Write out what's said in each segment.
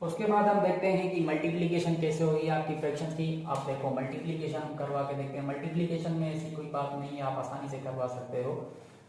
उसके बाद हम देखते हैं कि मल्टीप्लिकेशन कैसे होगी आपकी फ्रैक्शन की। आप देखो मल्टीप्लिकेशन हम करवा के देखते हैं। मल्टीप्लिकेशन में ऐसी कोई बात नहीं है, आप आसानी से करवा सकते हो।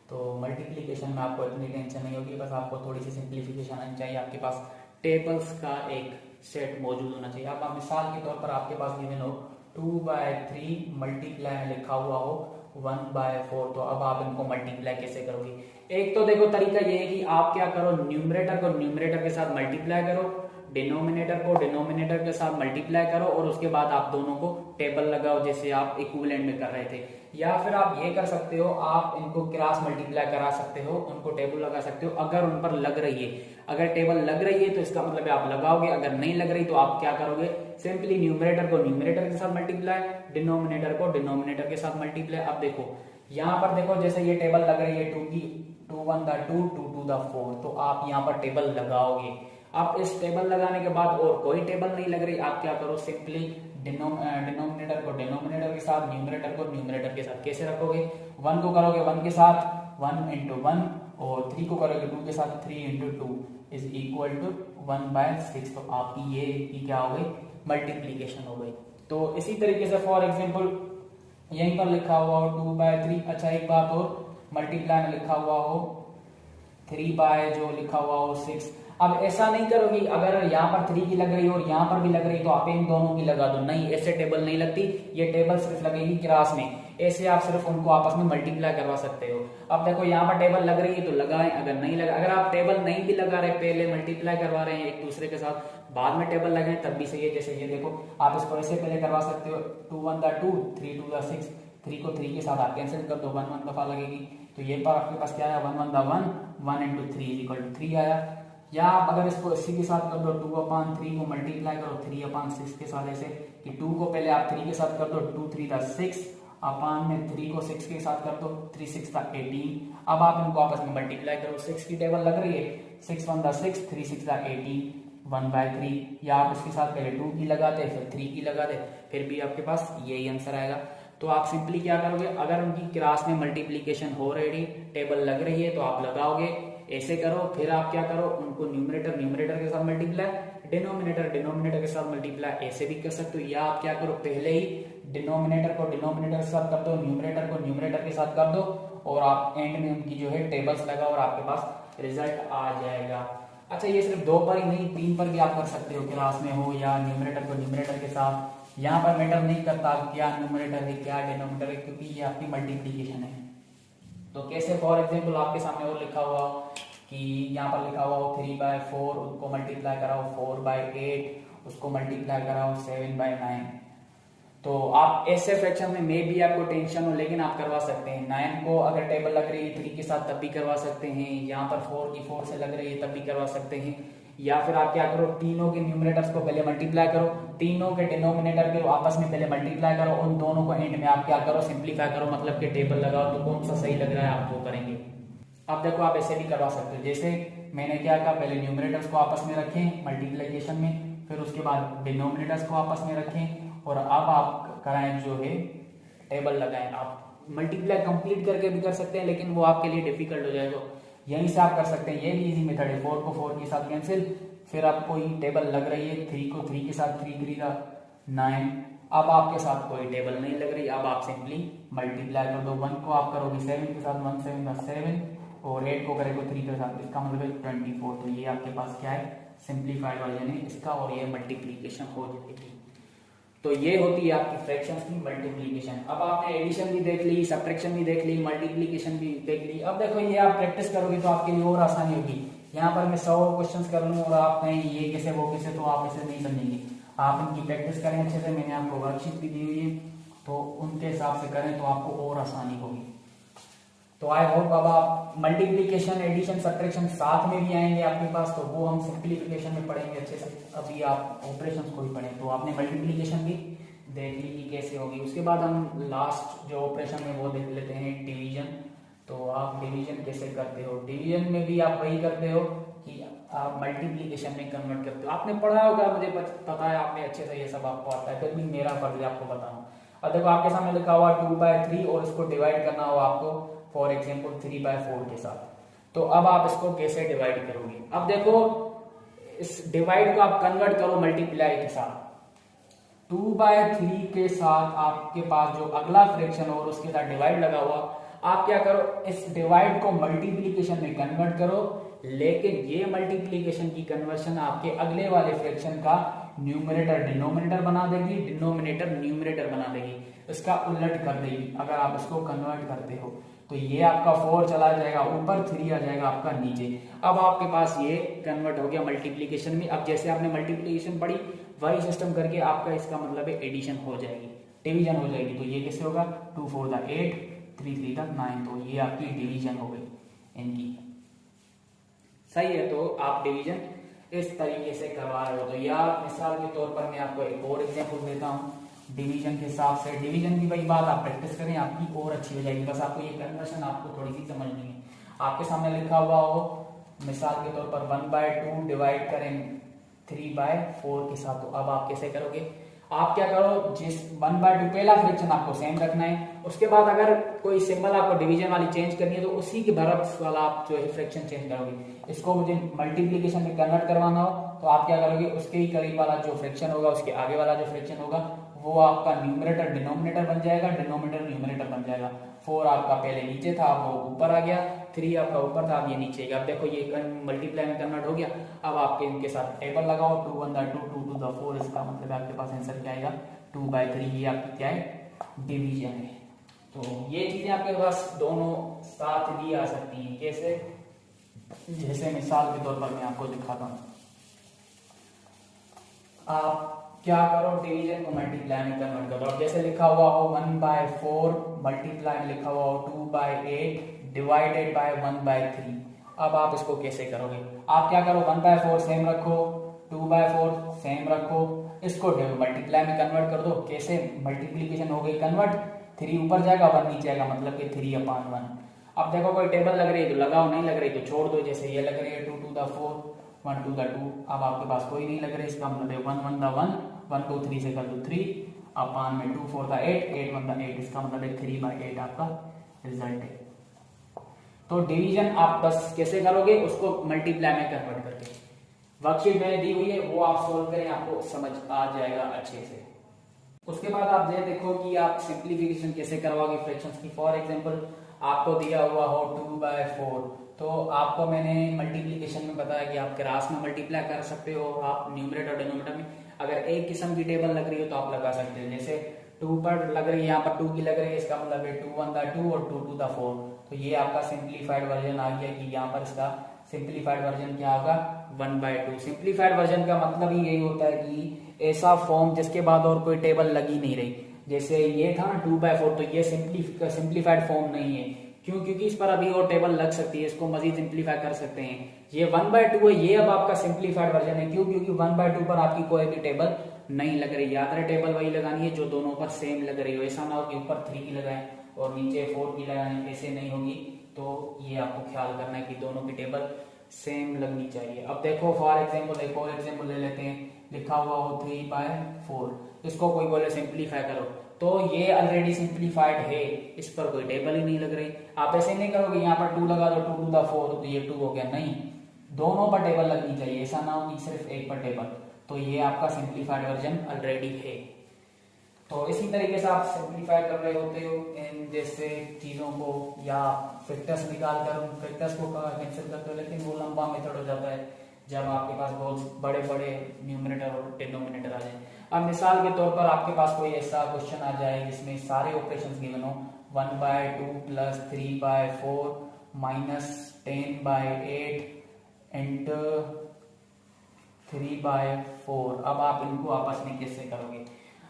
तो मल्टीप्लिकेशन में आपको इतनी टेंशन नहीं होगी, बस आपको थोड़ी सी सिंप्लीफिकेशन आनी चाहिए। आपके पास टेबल्स का एक सेट मौजूद होना चाहिए। अब मिसाल के तौर पर आपके पास गिवन हो 2/3 मल्टीप्लाई में लिखा हुआ हो 1/4, तो अब आप इनको मल्टीप्लाई कैसे करोगे? एक तो देखो तरीका ये है कि आप क्या करो, न्यूमरेटर को न्यूमरेटर के साथ मल्टीप्लाई करो, डिनोमिनेटर को डिनोमिनेटर के साथ मल्टीप्लाई करो और उसके बाद आप दोनों को टेबल लगाओ जैसे आप इक्विवेलेंट में कर रहे थे। या फिर आप ये कर सकते हो, आप इनको क्रॉस मल्टीप्लाई करा सकते हो, उनको टेबल लगा सकते हो अगर उन पर लग रही है। अगर टेबल लग रही है तो इसका मतलब है आप लगाओगे, अगर नहीं लग रही तो आप क्या करोगे, सिंपली न्यूमरेटर को न्यूमरेटर के साथ मल्टीप्लाई, डिनोमिनेटर को डिनोमिनेटर के साथ मल्टीप्लाई। अब देखो यहाँ पर देखो जैसे ये टेबल लग रही है 2 की, 2 1 2 2 2 4, तो आप यहाँ पर टेबल लगाओगे। अब इस टेबल लगाने के बाद और कोई टेबल नहीं लग रही, आप क्या करो, सिंपली डिनोमिनेटर को डिनोमिनेटर के साथ, न्यूमरेटर को न्यूमरेटर के साथ। कैसे रखोगे, 1 को करोगे 1 के साथ 1 × 1 और 3 को करोगे 2 के साथ 3 × 2 इज इक्वल टू 1/6। तो आपकी ये क्या हो गई, मल्टीप्लीकेशन हो गई। तो इसी तरीके से फॉर एग्जाम्पल यहीं पर लिखा हुआ हो 2/3। अच्छा एक बात और, मल्टीप्लाई में लिखा हुआ हो 3 जो लिखा हुआ हो 6। अब ऐसा नहीं करोगी, अगर यहाँ पर 3 की लग रही हो और यहाँ पर भी लग रही तो आप इन दोनों की लगा दो, नहीं ऐसे टेबल नहीं लगती, ये टेबल सिर्फ लगेगी क्लास में। ऐसे आप सिर्फ उनको आपस में मल्टीप्लाई करवा सकते हो। अब देखो यहाँ पर टेबल लग रही है तो लगाएं, अगर नहीं लगा, अगर आप टेबल नहीं भी लगा रहे, पहले मल्टीप्लाई करवा रहे हैं एक दूसरे के साथ, बाद में टेबल लगाएं तब भी सही है। जैसे ये देखो आप इसको ऐसे पहले करवा सकते हो 2 1 2 3 2 6, 3 को 3 के साथ आप कैंसिल कर दो, 1 1 दफा लगेगी। तो ये पर आपके पास क्या आया, 1 1 1 × 3 = 3 आया। या आप अगर इसको इसी के साथ कर दो 2/3 को मल्टीप्लाई करो 3/6 के साथ, ऐसे कि 2 को पहले आप 3 के साथ कर दो 2 3 6 अपान में 3 को 6 के साथ कर दो 3 6 18। अब आप इनको आपस में मल्टीप्लाई करो, 6 की टेबल लग रही है, 6 1 6 3 6 18 1/3। या आप इसके साथ पहले 2 की लगाते फिर 3 की लगाते, फिर भी आपके पास यही आंसर आएगा। तो आप सिंपली क्या करोगे, अगर उनकी क्लास में मल्टीप्लीकेशन हो रही, टेबल लग रही है तो आप लगाओगे, ऐसे करो। फिर आप क्या करो, उनको न्यूमरेटर न्यूमरेटर के साथ मल्टीप्लाई, डिनोमिनेटर डिनोमिनेटर के साथ मल्टीप्लाई, ऐसे भी कर सकते हो। या आप क्या करो, पहले ही डिनोमिनेटर को डिनोमिनेटर के साथ कर दो, न्यूमरेटर को न्यूमरेटर के साथ कर दो और आप एंड में उनकी जो है टेबल्स लगाओ और आपके पास रिजल्ट आ जाएगा। अच्छा ये सिर्फ 2 पर ही नहीं, 3 पर भी आप कर सकते हो, क्लास में हो या न्यूमरेटर को न्यूमरेटर के साथ। यहाँ पर मैटर नहीं करता क्या न्यूमरेटर है क्या डिनोमिनेटर है, क्योंकि ये आपकी मल्टीप्लीकेशन है। तो कैसे, फॉर एग्जाम्पल आपके सामने और लिखा हुआ कि यहाँ पर लिखा हुआ हो 3/4, उसको मल्टीप्लाई कराओ 4/8, उसको मल्टीप्लाई कराओ 7/9। तो आप ऐसे फ्रैक्शन में भी आपको टेंशन हो लेकिन आप करवा सकते हैं। 9 को अगर टेबल लग रही है 3 के साथ तब भी करवा सकते हैं, यहाँ पर 4 की 4 से लग रही है तब भी करवा सकते हैं। या फिर आप क्या करो, तीनों के न्यूमरेटर्स को पहले मल्टीप्लाई करो, तीनों के डिनोमिनेटर के आपस में पहले मल्टीप्लाई करो, उन दोनों को एंड में आप क्या करो, सिंप्लीफाई करो, मतलब कि टेबल लगाओ। तो कौन सा सही लग रहा है आप वो करेंगे। अब देखो आप ऐसे भी करवा सकते हो, जैसे मैंने क्या कहा, पहले न्यूमरेटर्स को आपस में रखें मल्टीप्लिकेशन में, फिर उसके बाद डिनोमिनेटर्स को आपस में रखें और अब आप कराएं जो है टेबल लगाएं। आप मल्टीप्लाई कंप्लीट करके भी कर सकते हैं लेकिन वो आपके लिए डिफिकल्ट हो जाएगा, यहीं से आप कर सकते हैं। ये भी इजी मेथड है, 4 को 4 के साथ कैंसिल, फिर आप कोई टेबल लग रही है 3 को 3 के साथ 3 3 9। अब आपके साथ कोई टेबल नहीं लग रही, अब आप सिंपली मल्टीप्लाई कर दो। 1 को आप करोगे 7 के साथ 1 7 7 और 8 को करेंगे 3 के साथ, इसका मतलब है 24। तो ये आपके पास क्या है, सिंप्लीफाइड वर्जन है इसका और ये मल्टीप्लीकेशन हो जाएगी। तो ये होती है आपकी फ्रैक्शंस की मल्टीप्लिकेशन। अब आपने एडिशन भी देख ली, सब्ट्रैक्शन भी देख ली, मल्टीप्लिकेशन भी देख ली। अब देखो ये आप प्रैक्टिस करोगे तो आपके लिए और आसानी होगी। यहाँ पर मैं 100 क्वेश्चंस कर लूँ और आप कहें ये कैसे वो कैसे, तो आप इसे नहीं समझेंगे। आप इनकी प्रैक्टिस करें अच्छे से, मैंने आपको वर्कशीट भी दी हुई है तो उनके हिसाब से करें तो आपको और आसानी होगी। तो आई होप अब आप मल्टीप्लिकेशन एडिशन सब्ट्रैक्शन साथ में भी आएंगे आपके पास, तो वो हम सिंप्लीफिकेशन में पढ़ेंगे अच्छे से। अभी आप ऑपरेशंस को भी पढ़ें, तो आपने मल्टीप्लिकेशन भी देख ली कि कैसे होगी। उसके बाद हम लास्ट जो ऑपरेशन है वो देख लेते हैं, डिवीजन। तो आप डिवीजन कैसे करते हो, डिवीजन में भी आप वही करते हो कि आप मल्टीप्लिकेशन में कन्वर्ट करते हो। आपने पढ़ा होगा, मुझे पता है आपने अच्छे से ये सब आपको आता है, फिर भी मेरा फर्ज है आपको बताऊं। अब देखो आपके सामने लिखा हुआ 2/3 और इसको डिवाइड करना हो आपको फॉर एग्जाम्पल 3/4 के साथ। तो अब आप इसको कैसे डिवाइड करोगे। अब देखो इस डिवाइड को आप कन्वर्ट करो मल्टीप्लाई के साथ। 2/3 के साथ आपके पास जो अगला फ्रैक्शन हो और उसके साथ डिवाइड लगा हुआ, आप क्या करो, इस डिवाइड को मल्टीप्लीकेशन में कन्वर्ट करो, लेकिन ये मल्टीप्लीकेशन की कन्वर्शन आपके अगले वाले फ्रैक्शन का न्यूमरेटर डिनोमिनेटर बना देगी, डिनोमिनेटर न्यूमरेटर बना देगी, इसका उलट कर देगी अगर आप इसको कन्वर्ट करते हो। तो ये आपका 4 चला जाएगा ऊपर, 3 आ जाएगा आपका नीचे। अब आपके पास ये कन्वर्ट हो गया मल्टीप्लीकेशन में। अब जैसे आपने मल्टीप्लीकेशन पढ़ी वही सिस्टम करके आपका इसका मतलब है एडिशन हो जाएगी, डिवीजन हो जाएगी। तो ये कैसे होगा, 2 4 8, 3 3 9, तो ये आपकी डिवीजन हो गई इनकी। सही है, तो आप डिवीजन इस तरीके से करवा रहे हो। तो या मिसाल के तौर पर मैं आपको एक और एग्जांपल देता हूँ डिवीजन के हिसाब से। डिवीजन की वही बात आप प्रैक्टिस करें, आपकी और अच्छी हो जाएगी। बस आपको ये कन्वर्शन आपको थोड़ी सी समझनी है। आपके सामने लिखा हुआ हो मिसाल के तौर पर 1/2 डिवाइड करें 3/4 के साथ, तो अब आप कैसे करोगे, आप क्या करो, जिस 1/2 पहला फ्रैक्शन आपको सेम रखना है, उसके बाद अगर कोई सिंबल आपको डिवीजन वाली चेंज करनी है तो उसी के बराबर वाला आप जो है फ्रैक्शन चेंज करोगे। इसको मुझे मल्टीप्लीकेशन में कन्वर्ट करवाना हो तो आप क्या करोगे, उसके ही करीब वाला जो फ्रैक्शन होगा, उसके आगे वाला जो फ्रैक्शन होगा वो आपका न्यूमरेटर डिनोमिनेटर बन जाएगा, डिनोमिनेटर न्यूमरेटर बन जाएगा। 4 आपका पहले नीचे था, अब वो ऊपर आ गया, 3 आपका ऊपर था, अब ये नीचे गया। अब देखो ये मल्टीप्लाई में कन्वर्ट हो गया। अब आपके इनके साथ टेबल लगाओ, 2 1 2 2 2 the 4, इसका मतलब आपके पास आंसर क्या आएगा, 2/3। ये आपकी क्या है, डिवीजन है। तो ये चीजें आपके पास दोनों साथ भी आ सकती हैं। कैसे, जैसे मिसाल के तौर पर मैं आपको दिखाता हूँ। आप क्या करो, डिवीजन को मल्टीप्लाई में कन्वर्ट करो। अब जैसे लिखा हुआ हो 1/4 मल्टीप्लाई में लिखा हुआ हो 2/8 डिवाइडेड बाय 1/3। अब आप इसको कैसे करोगे, आप क्या करो, 1/4 सेम रखो, 2/4 सेम रखो, इसको मल्टीप्लाई में कन्वर्ट कर दो। कैसे, मल्टीप्लीकेशन हो गई कन्वर्ट, 3 ऊपर जाएगा 1 नीचे आएगा, मतलब कि 3/1। अब देखो कोई टेबल लग रही है तो लगाओ, नहीं लग रही तो छोड़ दो। जैसे ये लग रही है 2 2 the 4, 1 2 the 2। अब आपके पास कोई नहीं लग रही, इसका मतलब है 1 1 the 1, 1 2 3 से कर दो 3, अपान में 2 4 the 8, 8 1 the 8, इसका मतलब है 3/8 आपका रिजल्ट है। तो डिवीजन आप बस कैसे करोगे, उसको मल्टीप्लाई में कन्वर्ट करके। वर्कशीट मैंने दी हुई है, वो आप सोल्व करें, आपको समझ आ जाएगा अच्छे से। उसके बाद आप ये देखो कि आप सिंप्लीफिकेशन कैसे करवाओगे फ्रैक्शंस की। फॉर एग्जांपल आपको दिया हुआ हो 2/4, तो आपको मैंने मल्टीप्लिकेशन में बताया कि आप क्रॉस में मल्टीप्लाई कर सकते हो, आप न्यूमरेटर डिनोमिनेटर में। अगर एक किस्म की टेबल लग रही हो तो आप लगा सकते हो, जैसे 2 पर लग रही है, यहाँ पर 2 की लग रही है, इसका मतलब है 2 1 the 2 और 2 2 the 4। तो ये आपका सिंप्लीफाइड वर्जन आ गया कि यहाँ पर इसका सिंप्लीफाइड वर्जन क्या होगा, 1/2। सिंप्लीफाइड वर्जन का मतलब ही यही होता है कि ऐसा फॉर्म जिसके बाद और कोई टेबल लगी नहीं रही। जैसे ये था ना 2/4, तो ये सिंप्लीफाइड फॉर्म नहीं है। क्यों, क्योंकि इस पर अभी और टेबल लग सकती है, इसको मजीद सिंप्लीफाई कर सकते हैं। ये 1/2 है, ये अब आपका सिंप्लीफाइड वर्जन है। क्यों, क्योंकि 1/2 पर आपकी कोई भी टेबल नहीं लग रही। याद रहे, टेबल वही लगानी है जो दोनों पर सेम लग रही हो। ऐसा ना हो कि ऊपर 3 की लगाएं और नीचे 4 की लगाएं, ऐसे नहीं होगी। तो ये आपको ख्याल करना है कि दोनों की टेबल सेम लगनी चाहिए। अब देखो फॉर एग्जाम्पल एक और एग्जाम्पल ले लेते हैं। लिखा हुआ हो 3/4, इसको कोई बोले सिंप्लीफाई करो, तो ये ऑलरेडी सिंप्लीफाइड है, इस पर कोई टेबल ही नहीं लग रही। आप ऐसे नहीं करोगे यहाँ पर 2 लगा दो, 2 2 the 4, तो ये 2 हो गया। नहीं, दोनों पर टेबल लगनी चाहिए, ऐसा ना हो कि सिर्फ एक पर टेबल। तो ये आपका सिंप्लीफाइड वर्जन ऑलरेडी है। तो इसी तरीके से आप सिंप्लीफाई कर रहे होते हो इन जैसे चीजों को, या फैक्टर्स निकाल कर फैक्टर्स को कैंसिल करते हो, लेकिन वो लंबा मेथड हो जाता है जब आपके पास बहुत बड़े बड़े न्यूमरेटर और डिनोमिनेटर आ जाए। अब मिसाल के तौर पर आपके पास कोई ऐसा क्वेश्चन आ जाए जिसमें सारे ऑपरेशंस गिवन हो, 1/2 प्लस 3/4 माइनस 10/8 एंड 3/4। अब आप इनको आपस में कैसे करोगे।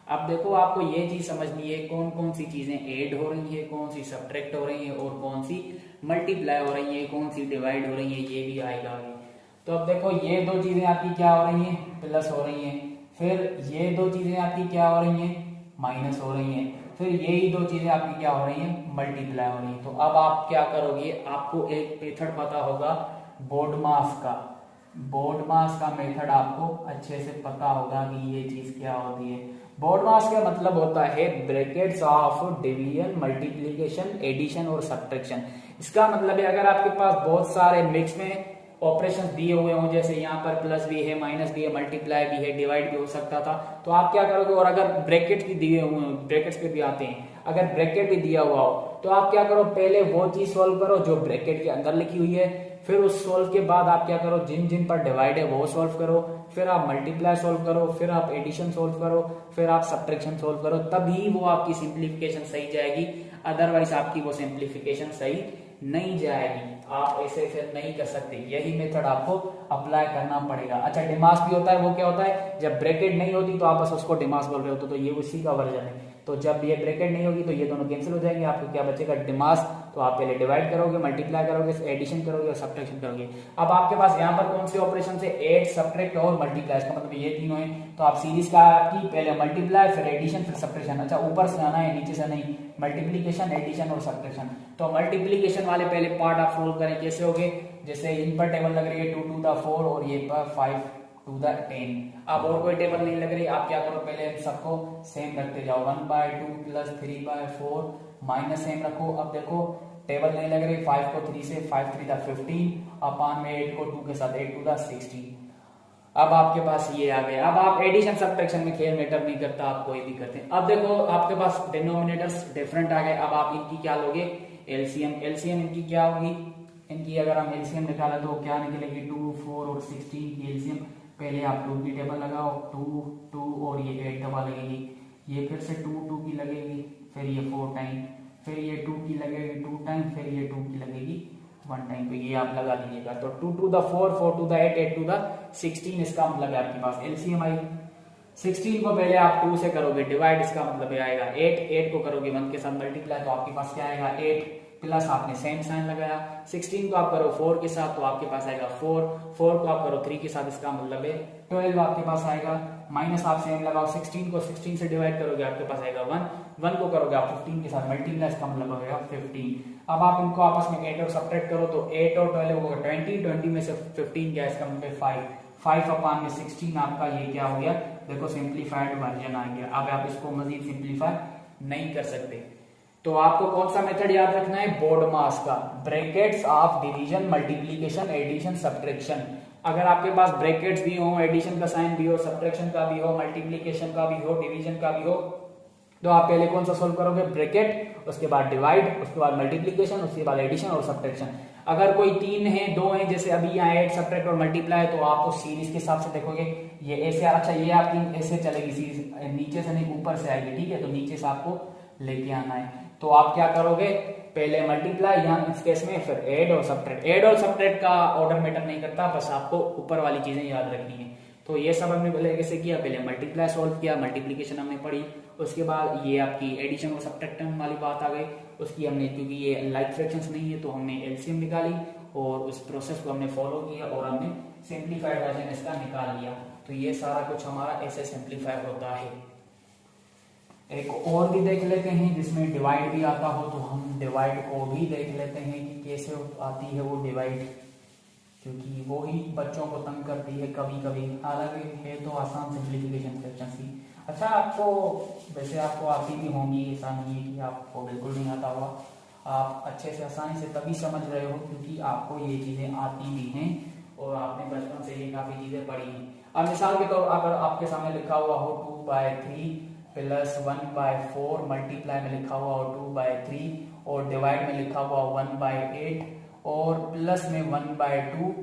अब देखो, आपको ये चीज समझनी है कौन कौन सी चीजें ऐड हो रही है, कौन सी सब्ट्रैक्ट हो रही है और कौन सी मल्टीप्लाई हो रही है, कौन सी डिवाइड हो रही है, ये भी आएगा आगे। तो अब देखो, ये दो चीजें आपकी क्या हो रही हैं, प्लस हो रही हैं। फिर ये दो चीजें आपकी क्या हो रही हैं, माइनस हो रही हैं। फिर यही दो चीजें आपकी क्या हो रही हैं, मल्टीप्लाई हो रही हैं। तो अब आप क्या करोगे, आपको एक मेथड पता होगा बोडमास का। बोडमास का मेथड आपको अच्छे से पता होगा कि ये चीज क्या होती है। बोडमास का मतलब होता है brackets of division, multiplication, addition और सब्ट्रैक्शन। इसका मतलब है अगर आपके पास बहुत सारे मिक्स में ऑपरेशन दिए हुए हों, जैसे यहाँ पर प्लस भी है, माइनस भी है, मल्टीप्लाई भी है, डिवाइड भी हो सकता था, तो आप क्या करोगे, और अगर ब्रैकेट भी दिए हुए, ब्रैकेट्स पे भी आते हैं, अगर ब्रैकेट भी दिया हुआ हो तो आप क्या करो, पहले वो चीज सॉल्व करो जो ब्रैकेट के अंदर लिखी हुई है, फिर उस सॉल्व के बाद आप क्या करो, जिन जिन पर डिवाइड है वो सॉल्व करो, फिर आप मल्टीप्लाई सॉल्व करो, फिर आप एडिशन सॉल्व करो, फिर आप सब्ट्रैक्शन सॉल्व करो, तभी वो आपकी सिंप्लीफिकेशन सही जाएगी, अदरवाइज आपकी वो सिंप्लीफिकेशन सही नहीं जाएगी। आप ऐसे फिर नहीं कर सकते, यही मेथड आपको अप्लाई करना पड़ेगा। अच्छा, डिमास भी होता है, वो क्या होता है, जब ब्रैकेट नहीं होती तो आप बस उसको डिमास बोल रहे हो, तो ये उसी का वर्जन है। तो जब ये ब्रैकेट नहीं होगी तो ये दोनों कैंसिल हो जाएंगे, आपको क्या बचेगा, डिमास। तो आप पहले डिवाइड करोगे, मल्टीप्लाई करोगे, एडिशन करोगे और सब्ट्रैक्शन करोगे। अब आपके पास यहाँ पर कौन से ऑपरेशन से, ऐड, सब्ट्रैक्ट और मल्टीप्लाई, इसका मतलब ये तीनों है। तो आप सीरीज का आपकी पहले मल्टीप्लाई, फिर एडिशन, फिर सब्ट्रैक्शन। अच्छा, ऊपर से आना है, नीचे से नहीं, मल्टीप्लीकेशन, एडिशन और सब्ट्रैक्शन। तो मल्टीप्लीकेशन वाले पहले पार्ट आप सोल्व करें, कैसे होगे, जैसे इन पर टेबल लग रही है 2 to the 4 और ये पर 5 to the 10। अब और कोई टेबल नहीं लग रही, आप क्या करो, पहले सबको सेम रखते जाओ, 1/2 प्लस 3/4 माइनस सेम रखो। अब देखो टेबल नहीं लग रही, 5 को 3 से, 5 3 15 अपान में 8 को 2 के साथ 8 to the 16। अब आपके पास ये आ गया। अब आप एडिशन सब्ट्रैक्शन में खेल मैटर नहीं करता, आप कोई भी करते हैं। अब देखो आपके पास डिनोमिनेटर्स डिफरेंट आ गए, अब आप इनकी क्या लोगे, एलसीएम। एलसीएम इनकी क्या होगी, इनकी अगर हम एलसीएम निकाला तो क्या निकलेगी, 2, 4 और 16 की एलसीएम। पहले आप 2 की टेबल लगाओ, 2, 2 और ये 8 दबा लगेगी, ये फिर से 2, 2 की लगेगी, फिर ये 4 टाइम, फिर ये 2 की लगेगी 2 टाइम, फिर ये 2 की लगेगी 1 टाइम। तो ये आप लगा दीजिएगा। तो 2 to the 4, 4 to the 8, 8 to the 16, इसका मतलब है आपके पास एलसीएम आई। 16 को पहले आप 2 से करोगे डिवाइड, इसका मतलब आएगा 8, 8 को करोगे 1 के साथ मल्टीप्लाई, तो आपके पास क्या आएगा 8, प्लस आपने सेम साइन लगाया। 16 को आप करो 4 के साथ तो आपके पास आएगा 4, 4 को आप करो 3 के साथ, इसका मतलब है 12 आपके पास आएगा। माइनस आप सेम लगाओ, 16 को 16 से डिवाइड करोगे आपके पास आएगा 1, 1 को करोगे आप 15 के साथ मल्टीप्लाई, इसका मतलब होगा 15। अब आप इनको आपस में 8 और सब्ट्रैक्ट करो तो 8 और 12 होगा 20, 20 में से 15 क्या है, इसका मतलब 5, 5 अपान में 16 आपका ये क्या हो गया, देखो सिंप्लीफाइड वर्जन आ गया। अब आप इसको मजीद सिंप्लीफाई नहीं कर सकते। तो आपको कौन सा मेथड याद रखना है, BODMAS का, brackets of division, multiplication, addition, subtraction. अगर आपके पास ब्रैकेट्स भी हो, एडिशन का साइन भी हो, सब्ट्रैक्शन का भी हो, मल्टीप्लीकेशन का भी हो, डिवीजन का भी हो, तो आप पहले कौन सा सोल्व करोगे, ब्रैकेट, उसके बाद डिवाइड, उसके बाद मल्टीप्लीकेशन, उसके बाद एडिशन और सब्ट्रैक्शन। अगर कोई 3 है, 2 है, जैसे अभी यहाँ ऐड, सब्ट्रैक्ट और मल्टीप्लाई, तो आप उस सीरीज के हिसाब से देखोगे ये ऐसे, अच्छा ये आपकी ऐसे चलेगी सीरीज, नीचे से नहीं ऊपर से आएगी, ठीक है, तो नीचे से आपको लेके आना है। तो आप क्या करोगे, पहले मल्टीप्लाई यहाँ इस केस में, फिर ऐड और सब्ट्रैक्ट। ऐड और सब्ट्रैक्ट का ऑर्डर मैटर नहीं करता, बस आपको ऊपर वाली चीजें याद रखनी है। तो ये सब हमने पहले कैसे किया, पहले मल्टीप्लाई सॉल्व किया, मल्टीप्लीकेशन हमने पढ़ी, उसके बाद ये आपकी एडिशन और सब्ट्रैक्शन वाली बात आ गई, उसकी हमने, क्योंकि ये लाइक फ्रैक्शंस नहीं है तो हमने एलसीएम निकाली और उस प्रोसेस को हमने फॉलो किया और हमने सिंप्लीफाइड वर्जन इसका निकाल लिया। तो ये सारा कुछ हमारा ऐसे सिंप्लीफाई होता है। एक और भी देख लेते हैं जिसमें डिवाइड भी आता हो, तो हम डिवाइड को भी देख लेते हैं कि कैसे आती है वो डिवाइड, क्योंकि वो ही बच्चों को तंग करती है कभी कभी। हालांकि है तो आसान सिंप्लीफिकेशन फ्रैक्शन सी। अच्छा, आपको वैसे आपको आती भी होंगी, ऐसा नहीं है कि आपको बिल्कुल नहीं आता होगा। आप अच्छे से आसानी से तभी समझ रहे हो क्योंकि आपको ये चीजें आती भी हैं और आपने बचपन से ये काफी चीजें पढ़ी हैं। अब मिसाल के तौर अगर आपके सामने लिखा हुआ हो 2/3 प्लस 1/4, मल्टीप्लाई में लिखा हुआ हो 2/3 और डिवाइड में लिखा हुआ 1/8 और प्लस में 1/2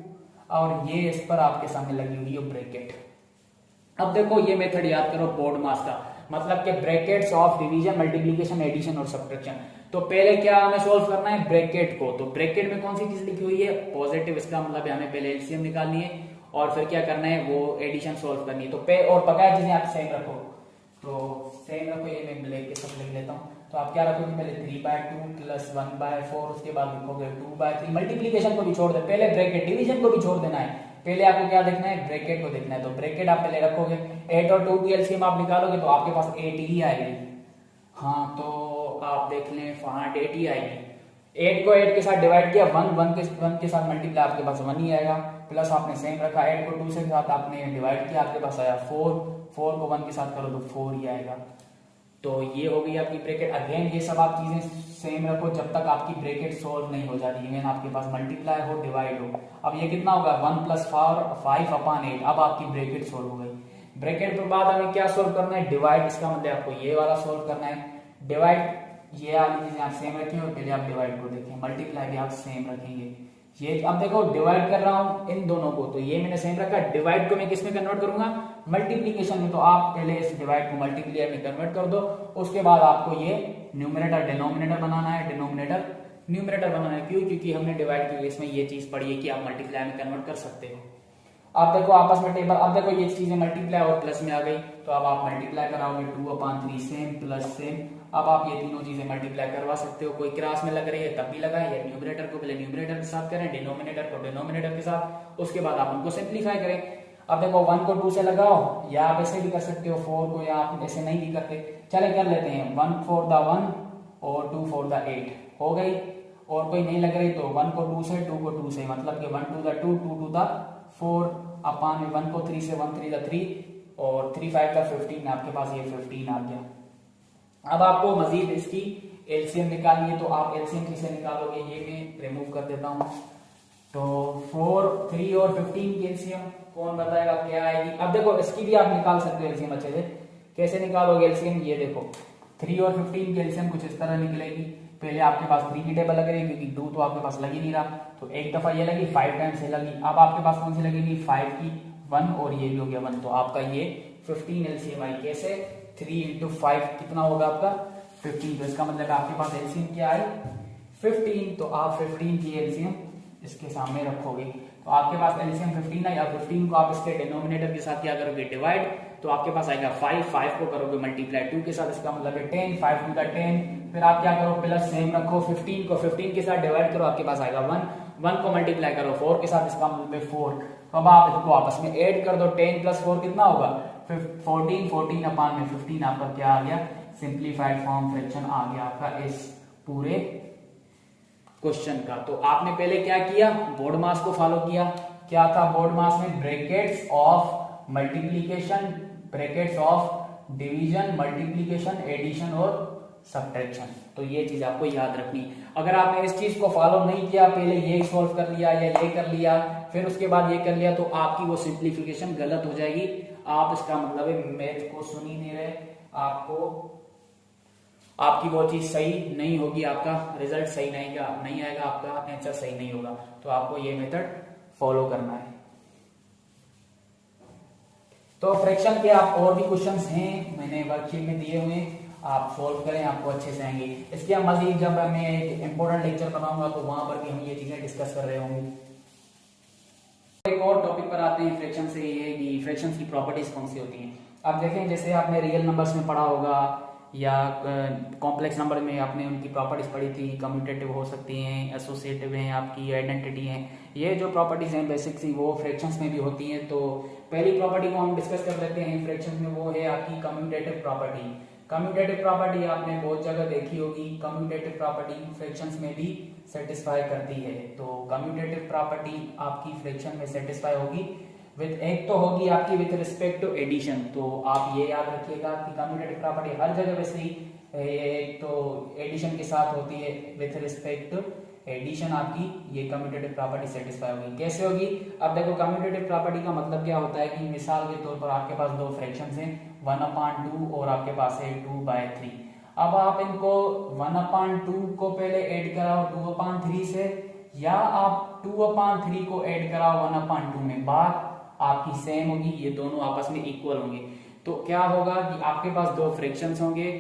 और ये इस पर आपके सामने लगी हुई है ब्रैकेट। अब देखो ये मेथड याद करो BODMAS का, मतलब कि brackets of division, multiplication, addition और सब्ट्रैक्शन। तो पहले क्या हमें सोल्व करना है, ब्रैकेट को। तो ब्रैकेट में कौन सी चीज लिखी हुई है, पॉजिटिव, इसका मतलब है हमें पहले एलसीएम निकालनी है और फिर क्या करना है, वो एडिशन सोल्व करनी है। तो पे और बकाया चीजें आप सेम रखो, तो सेम रखो, ये मैं ब्लैक के सब लिख लेता हूँ। तो आप क्या रखोगे, पहले 3/2 प्लस 1/4, उसके बाद लिखोगे 2/3। मल्टीप्लीकेशन को भी छोड़ दे, पहले ब्रैकेट, डिवीजन को भी छोड़ देना है। पहले आपको क्या देखना है, ब्रैकेट को देखना है। तो ब्रैकेट आप पहले रखोगे, 8 और 2 की एलसीएम आप निकालोगे तो आपके पास 8 ही आएगी। हाँ, तो आप देख लें, 8 ही आएगी। 8 को 8 के साथ डिवाइड किया, 1 के साथ मल्टीप्लाई, आपके पास 1 ही आएगा। प्लस आपने सेम रखा, 8 को 2 के साथ आपने डिवाइड किया, आपके पास आया 4 को 1 के साथ करो तो 4 ही आएगा। तो ये हो गई आपकी ब्रैकेट। अगेन ये सब आप चीजें सेम रखो जब तक आपकी ब्रैकेट सोल्व नहीं हो जाती, इवन आपके पास मल्टीप्लाई हो डिवाइड हो। अब ये कितना होगा 1 + 5/8। अब आपकी ब्रैकेट सोल्व हो गई। ब्रैकेट के बाद हमें क्या सोल्व करना है, डिवाइड। इसका मतलब आपको ये वाला सोल्व करना है। डिवाइड ये वाली चीजें आप सेम रखेंगे और पहले आप डिवाइड को देखें, मल्टीप्लाई भी आप सेम रखेंगे। ये अब देखो डिवाइड कर रहा हूं इन दोनों को, तो ये मैंने सेम रखा। डिवाइड को मैं किस में कन्वर्ट करूंगा, मल्टीप्लीकेशन में। तो आप पहले इस डिवाइड को मल्टीप्लाई में कन्वर्ट कर दो, उसके बाद आपको ये न्यूमरेटर डिनोमिनेटर बनाना है, डिनोमिनेटर न्यूमरेटर बनाना है। क्यों, क्योंकि हमने डिवाइड की केस में ये चीज पढ़ी है कि आप मल्टीप्लाई में कन्वर्ट कर सकते हो। आप देखो आपस में टेबल, अब देखो ये चीजें मल्टीप्लाई और प्लस में आ गई, तो अब आप मल्टीप्लाई कराओगे 2/3 सेम प्लस सेम। अब आप ये तीनों चीजें मल्टीप्लाई करवा सकते हो। कोई क्रॉस में लग रही है तब भी लगाए, या न्यूमरेटर को पहले न्यूमरेटर के साथ करें, डिनोमिनेटर को डिनोमिनेटर के साथ, उसके बाद आप उनको सिंप्लीफाई करें। अब देखो 1 को 2 से लगाओ, या आप ऐसे भी कर सकते हो 4 को, या आप ऐसे नहीं भी करते। चले कर लेते हैं 1 4 द 1 और 2 4 द 8 हो गई। और कोई नहीं लग रही तो 1 को 2 से, 2 को 2 से, मतलब कि 1 2 द 2 2 2 द 4 अपान में 1 को 3 से 1 3 द 3 और 3 5 द 15। आपके पास ये 15 आ गया। अब आपको मजीद इसकी एलसीएम निकालनी है, तो आप एलसीएम किसे निकालोगे, ये मैं रिमूव कर देता हूं। तो 4 3 और 15 की एलसीएम कौन बताएगा क्या आएगी। अब देखो इसकी भी आप निकाल सकते हो एलसीएम अच्छे से। कैसे निकालोगे एलसीएम, ये देखो 3 और 15 की एलसीएम कुछ इस तरह निकलेगी। पहले आपके पास 3 की टेबल लग रही है, क्योंकि 2 तो आपके पास लग ही नहीं रहा, तो एक दफा ये लगी 5 टाइम्स ये लगी। अब आपके पास कौन सी लगेगी, 5 की 1 और ये भी हो गया 1, तो आपका ये 15 एलसीएम आई। कैसे, 3 × 5 कितना होगा आपका 15। तो इसका मतलब आपके पास एलसीएम क्या आई 15। तो आप 15 की एलसीएम इसके सामने रखोगे, तो आपके पास एलसीएम 15 है। या 15 को आप इसके डिनोमिनेटर के साथ क्या करोगे, डिवाइड, तो आपके पास आएगा 5 को करोगे मल्टीप्लाई 2 के साथ, इसका मतलब है 10, 5 2 द 10। फिर आप क्या करो, प्लस सेम रखो, 15 को 15 के साथ डिवाइड करो, आपके पास आएगा 1 को मल्टीप्लाई करो 4 के साथ, इसका मतलब है 4। तो अब आप इसको आपस में ऐड कर दो, 10 + 4 कितना होगा 14, 14 अपान में 15 आपका क्या आ गया, सिंप्लीफाइड फॉर्म फ्रैक्शन आ गया आपका इस पूरे क्वेश्चन का। तो आपने पहले क्या किया, बोर्ड मास को फॉलो किया। क्या था बोर्ड मास में, brackets of multiplication, brackets of division, multiplication, addition और सब्ट्रैक्शन। तो ये चीज आपको याद रखनी। अगर आपने इस चीज को फॉलो नहीं किया, पहले ये सॉल्व कर लिया या ये कर लिया फिर उसके बाद ये कर लिया, तो आपकी वो सिंप्लीफिकेशन गलत हो जाएगी। आप इसका मतलब है मैथ को सुन ही नहीं रहे, आपकी वो चीज सही नहीं होगी, आपका रिजल्ट सही नहीं आएगा, आपका आंसर सही नहीं होगा। तो आपको ये मेथड फॉलो करना है। तो फ्रैक्शन के आप और भी क्वेश्चंस हैं, मैंने वर्कशीट में दिए हुए, आप सॉल्व करें, आपको अच्छे से आएंगे। इसके मजीद जब मैं एक इंपॉर्टेंट लेक्चर बनाऊंगा तो वहां पर भी हम ये चीजें डिस्कस कर रहे होंगे। एक और टॉपिक पर आते हैं फ्रैक्शन से, ये कि फ्रैक्शंस की प्रॉपर्टीज कौन सी होती हैं। अब देखें, जैसे आपने रियल नंबर्स में पढ़ा होगा या कॉम्प्लेक्स नंबर में आपने उनकी प्रॉपर्टीज पढ़ी थी, कम्यूटेटिव हो सकती हैं, एसोसिएटिव हैं, आपकी आइडेंटिटी हैं। ये जो प्रॉपर्टीज हैं बेसिक सी, वो फ्रैक्शंस में भी होती हैं। तो पहली प्रॉपर्टी को हम डिस्कस कर लेते हैं फ्रैक्शंस में, वो है आपकी कम्यूटेटिव प्रॉपर्टी। कम्यूटेटिव प्रॉपर्टी आपने बहुत जगह देखी होगी। कम्यूटेटिव प्रॉपर्टी फ्रैक्शंस में भी सेटिस्फाई करती है। तो कम्यूटेटिव प्रॉपर्टी आपकी फ्रैक्शन में सेटिस्फाई होगी विद, एक तो होगी आपकी विद रिस्पेक्ट टू एडिशन। तो आप ये याद रखिएगा कि कम्यूटेटिव प्रॉपर्टी हर जगह वैसे ही एक तो एडिशन के साथ होती है, विद रिस्पेक्ट टू एडिशन आपकी ये कम्यूटेटिव प्रॉपर्टी सेटिस्फाई होगी। कैसे होगी, अब देखो कम्यूटेटिव प्रॉपर्टी का मतलब क्या होता है कि मिसाल के तौर पर आपके पास दो फ्रैक्शंस हैं 1/2 और आपके पास है 2/3। अब आप इनको 1/2 को पहले ऐड कराओ 2/3 से, या आप 2/3 को ऐड कराओ 1/2 में, बात आपकी सेम होगी, ये दोनों आपस में इक्वल होंगे। तो क्या होगा कि आपके पास दो फ्रैक्शंस होंगे।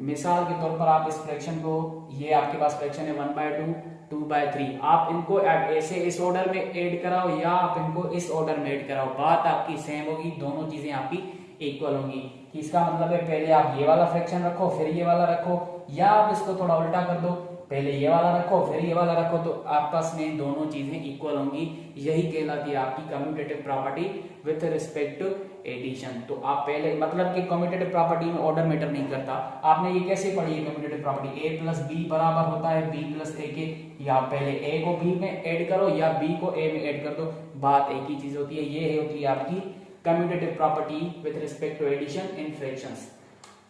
मिसाल के तौर पर आप इस फ्रैक्शन को, ये आपके पास फ्रैक्शन है 1/2 2/3, आप इनको ऐसे इस ऑर्डर में ऐड कराओ या आप इनको इस ऑर्डर में ऐड कराओ, बात आपकी सेम होगी, दोनों चीजें आपकी इक्वल होंगी। कि इसका मतलब है पहले आप ये वाला फ्रैक्शन रखो फिर ये वाला रखो, या आप इसको थोड़ा उल्टा कर दो, पहले ये वाला रखो फिर ये वाला रखो, तो आपस में दोनों चीजें इक्वल होंगी। यही कहलाती है आपकी commutative property with respect to addition. तो आप पहले, मतलब कि कम्यूटेटिव प्रॉपर्टी में ऑर्डर मैटर नहीं करता। आपने ये कैसे पढ़ी है कम्यूटेटिव प्रॉपर्टी, a + b बराबर होता है b + a के, या पहले a को b में ऐड करो या b को a में ऐड कर दो, बात एक ही चीज होती है। ये होती है आपकी commutative property with respect to addition in fractions.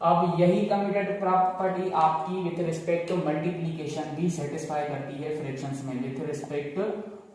अब यही कम्यूटेटिव प्रॉपर्टी आपकी विथ रिस्पेक्ट टू मल्टीप्लीकेशन भी सेटिस्फाई करती है फ्रैक्शंस में। विथ रिस्पेक्ट टू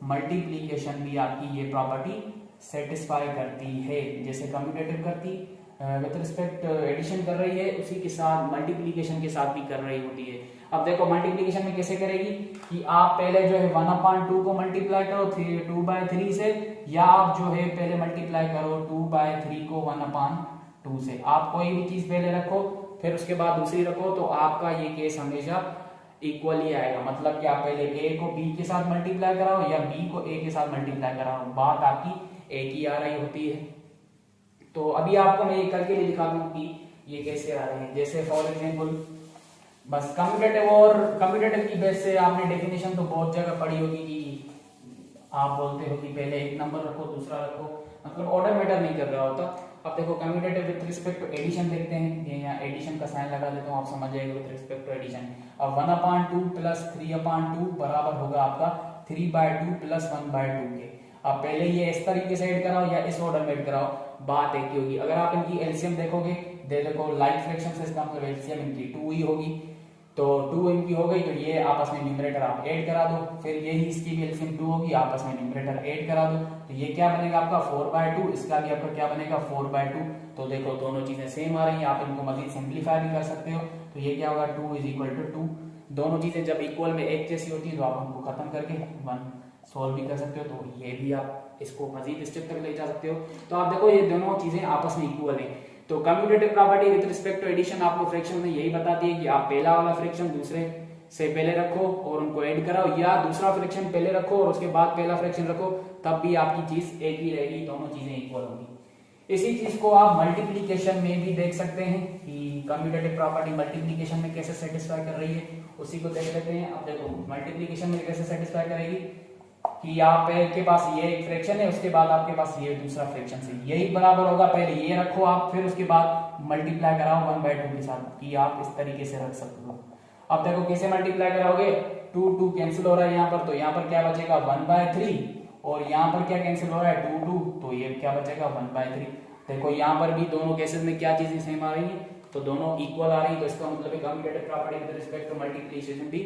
मल्टीप्लीकेशन भी आपकी ये प्रॉपर्टी सेटिस्फाई करती है, जैसे कम्यूटेटिव करती विथ रिस्पेक्ट एडिशन कर रही है, उसी के साथ मल्टीप्लीकेशन के साथ भी कर रही होती है। अब देखो मल्टीप्लीकेशन में कैसे करेगी कि आप पहले जो है 1/2 को मल्टीप्लाई करो 2/3 से, या आप जो है पहले मल्टीप्लाई करो 2/3 को 1/2 से। आप कोई भी चीज पहले रखो फिर उसके बाद दूसरी रखो, तो आपका ये केस हमेशा इक्वली आएगा। मतलब कि आप पहले a को b के साथ मल्टीप्लाई कराओ या b को a के साथ मल्टीप्लाई कराओ, बात आपकी एक ही आ रही होती है। तो अभी आपको मैं ये करके भी दिखा दूं कि ये कैसे आ रहे हैं। जैसे फॉर एग्जांपल बस कम्यूटेटिव और कम्यूटेटिव की बेस से आपने डेफिनेशन तो बहुत जगह पढ़ी होगी कि आप बोलते हो कि पहले एक नंबर रखो दूसरा रखो, मतलब ऑर्डर मैटर नहीं कर रहा होता। अब देखो commutative with respect to addition देखते हैं, ये यहाँ एडिशन का साइन लगा देता हूँ, आप समझ जाएंगे विथ रिस्पेक्ट टू एडिशन। अब 1/2 प्लस 3/2 बराबर होगा आपका 3/2 प्लस 1/2 के। अब पहले ये इस तरीके से ऐड कराओ या इस ऑर्डर में ऐड कराओ, बात एक ही होगी। अगर आप इनकी एलसीएम देखोगे, देखो लाइक फ्रैक्शन से इसका मतलब एलसीएम इनकी 2 ही होगी, तो 2 इनकी हो गई, तो ये आपस में न्यूमरेटर आप ऐड करा दो, फिर यही इसकी भी एलसीएम 2 होगी, आपस में न्यूमरेटर ऐड करा दो, तो ये क्या बनेगा आपका 4/2, इसका भी आपका क्या बनेगा 4/2। तो देखो दोनों चीजें सेम आ रही हैं, आप इनको मजीद सिंप्लीफाई भी कर सकते हो, तो ये क्या होगा 2 = 2। दोनों चीजें जब इक्वल में एक जैसी होती है तो आप उनको खत्म करके 1 सोल्व भी कर सकते हो, तो ये भी आप इसको मजीद स्टेप तक ले जा सकते हो। तो आप देखो ये दोनों चीजें आपस में इक्वल है। तो commutative property with respect to addition आपको फ्रैक्शन में यही बताती है कि आप पहला वाला फ्रैक्शन दूसरे से पहले रखो और उनको ऐड कराओ, या दूसरा फ्रैक्शन पहले रखो और उसके बाद पहला फ्रैक्शन रखो, तब भी आपकी चीज एक ही रहेगी, दोनों चीजें इक्वल होगी। इसी चीज को आप मल्टीप्लीकेशन में भी देख सकते हैं कि कम्यूटेटिव प्रॉपर्टी मल्टीप्लीकेशन में कैसे सेटिस्फाई कर रही है, उसी को देख लेते हैं। अब देखो मल्टीप्लीकेशन में कैसे सेटिस्फाई करेगी कि आपके पास ये एक फ्रैक्शन है, उसके बाद आपके पास ये दूसरा फ्रैक्शन है, यही बराबर होगा, पहले ये रखो आप, फिर उसके बाद मल्टीप्लाई कराओ 1/2 के साथ, कि आप इस तरीके से रख सकते हो। अब देखो कैसे मल्टीप्लाई कराओगे, 2 कैंसिल हो रहा है यहाँ पर, तो यहाँ पर क्या बचेगा 1/3, और यहाँ पर क्या कैंसिल हो रहा है 2, तो ये क्या बचेगा 1/3। देखो यहाँ पर भी दोनों केसेस में क्या चीजें सेम आ रही है, तो दोनों इक्वल आ रही है, तो इसका मतलब commutative property with respect to multiplication भी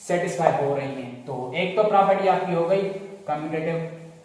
सेटिस्फाई हो रही है। तो एक तो प्रॉपर्टी आपकी हो गई कम्यूटेटिव,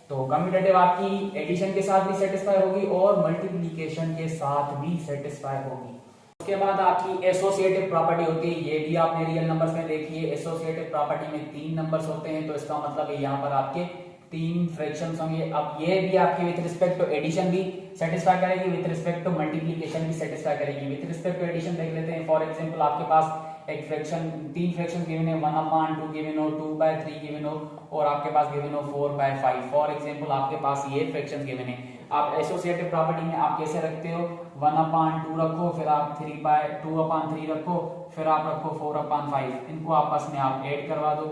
तो कम्यूटेटिव आपकी एडिशन के साथ भी सेटिस्फाई होगी और मल्टीप्लिकेशन के साथ भी सेटिस्फाई होगी। उसके बाद आपकी एसोसिएटिव प्रॉपर्टी होती है, ये भी आपने रियल नंबर्स में देखी है। एसोसिएटिव प्रॉपर्टी में 3 नंबर्स होते हैं, तो इसका मतलब है यहाँ पर आपके 3 फ्रैक्शंस होंगे। अब ये भी आपकी विथ रिस्पेक्ट टू एडिशन भी सेटिस्फाई करेगी, विथ रिस्पेक्ट टू मल्टीप्लिकेशन भी सेटिस्फाई करेगी। विथ रिस्पेक्ट टू एडिशन देख लेते हैं। फॉर एग्जांपल आपके पास एक फ्रैक्शन 3 फ्रैक्शन गिवन है, 1/2 गिवन हो, 2/3 गिवन हो, और आपके पास गिवन हो 4/5। फॉर एग्जांपल आपके पास ये फ्रैक्शन गिवन है। आप एसोसिएटिव प्रॉपर्टी में आप कैसे रखते हो, 1/2 रखो, फिर आप 2/3 रखो, फिर आप रखो 4/5, इनको आपस में आप ऐड करवा दो।